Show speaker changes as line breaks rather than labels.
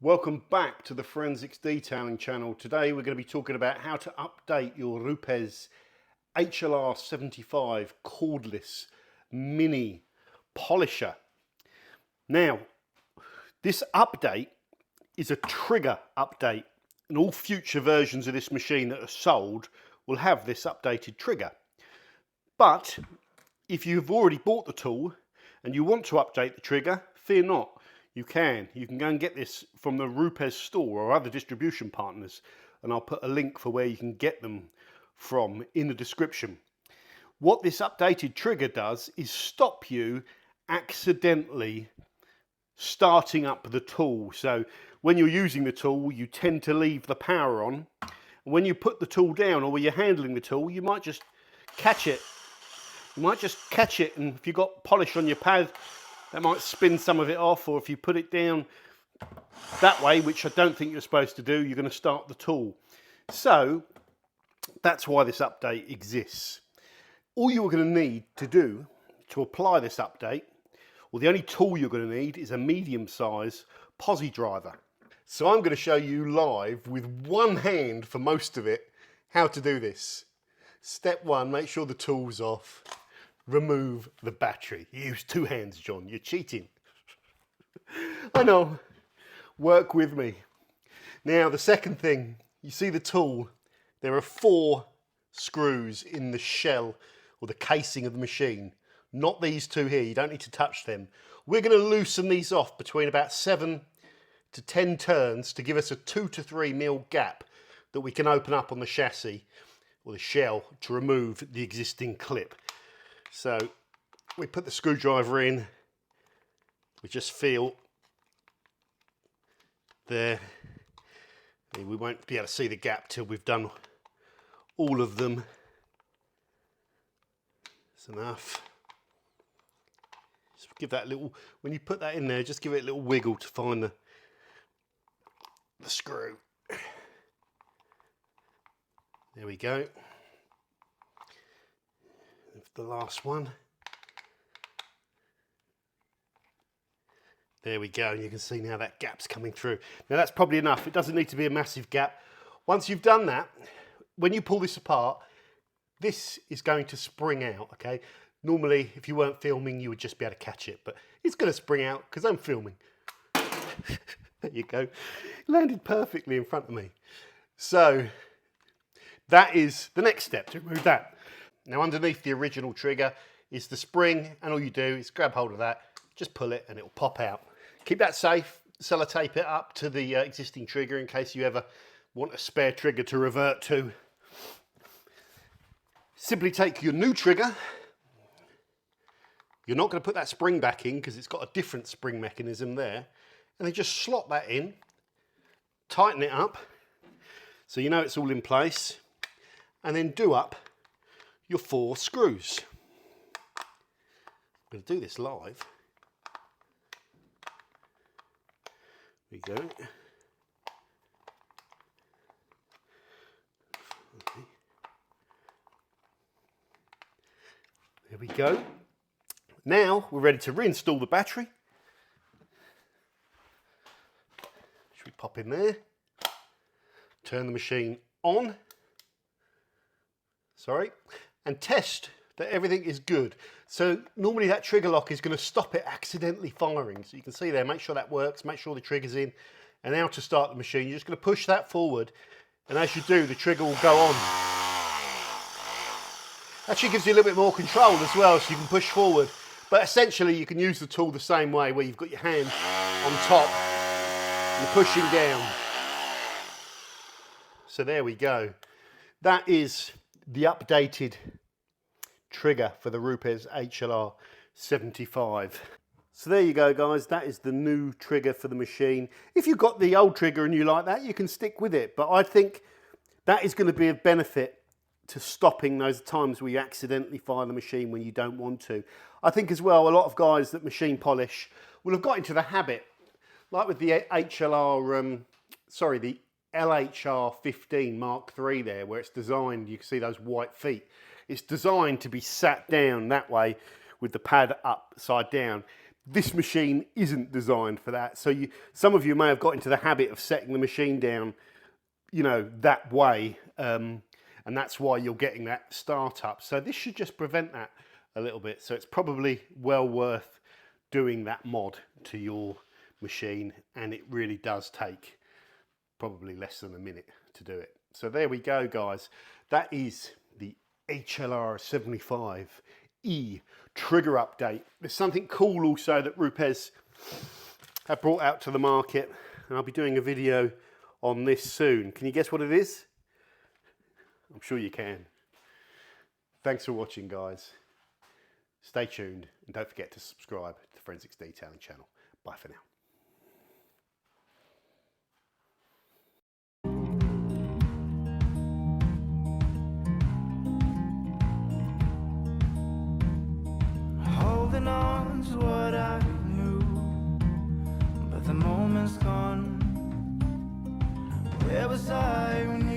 Welcome back to the Forensics Detailing channel. Today we're going to be talking about how to update your RUPES HLR75 cordless mini polisher. Now, this update is a trigger update, and all future versions of this machine that are sold will have this updated trigger. But if you've already bought the tool and you want to update the trigger, fear not. You can go and get this from the RUPES store or other distribution partners, and I'll put a link for where you can get them from in the description. What this updated trigger does is stop you accidentally starting up the tool. So when you're using the tool, you tend to leave the power on. When you put the tool down or when you're handling the tool, you might just catch it. And if you've got polish on your pad, that might spin some of it off, or if you put it down that way, which I don't think you're supposed to do, you're going to start the tool. So that's why this update exists. All you're going to need to do to apply this update, or the only tool you're going to need, is a medium-size posi driver. So I'm going to show you live with one hand for most of it how to do this. Step one, make sure the tool's off. Remove the battery. Use two hands, John. You're cheating. I know. Work with me. Now, the second thing, you see the tool. There are 4 screws in the shell or the casing of the machine. Not these 2 here. You don't need to touch them. We're going to loosen these off between about 7 to 10 turns to give us a 2 to 3 mil gap that we can open up on the chassis or the shell to remove the existing clip. So we put the screwdriver in, we just feel there. We won't be able to see the gap till we've done all of them. That's enough. Just give that a little, when you put that in there, just give it a little wiggle to find the screw. There we go. The last one. There we go, and you can see now that gap's coming through. Now that's probably enough. It doesn't need to be a massive gap. Once you've done that, when you pull this apart, this is going to spring out, okay? Normally, if you weren't filming, you would just be able to catch it, but it's going to spring out because I'm filming. There you go. It landed perfectly in front of me. So that is the next step, to remove that. Now underneath the original trigger is the spring, and all you do is grab hold of that, just pull it and it will pop out. Keep that safe, sellotape it up to the existing trigger in case you ever want a spare trigger to revert to. Simply take your new trigger. You're not going to put that spring back in because it's got a different spring mechanism there, and then just slot that in, tighten it up so you know it's all in place, and then do up your 4 screws. I'm going to do this live. There we go. Okay. There we go. Now we're ready to reinstall the battery. Should we pop in there? Turn the machine on. Sorry. And test that everything is good. So normally that trigger lock is going to stop it accidentally firing. So you can see there, make sure that works, make sure the trigger's in. And now to start the machine, you're just going to push that forward, and as you do, the trigger will go on. Actually gives you a little bit more control as well, so you can push forward. But essentially you can use the tool the same way, where you've got your hand on top and pushing down. So there we go. That is the updated trigger for the RUPES HLR75. So there you go, guys. That is the new trigger for the machine. If you've got the old trigger and you like that, you can stick with it. But I think that is going to be of benefit to stopping those times where you accidentally fire the machine when you don't want to. I think as well, a lot of guys that machine polish will have got into the habit, like with the the LHR15 Mark III there, where it's designed, you can see those white feet. It's designed to be sat down that way with the pad upside down. this machine isn't designed for that. So some of you may have got into the habit of setting the machine down, you know, that way, and that's why you're getting that startup. So this should just prevent that a little bit. So it's probably well worth doing that mod to your machine, and it really does take probably less than a minute to do it. So there we go, guys. That is the HLR75E trigger update. There's something cool also that RUPES have brought out to the market, and I'll be doing a video on this soon. Can you guess what it is? I'm sure you can. Thanks for watching, guys. Stay tuned, and don't forget to subscribe to the Forensics Detailing channel. Bye for now.
Holding on to what I knew, but the moment's gone. Where was I when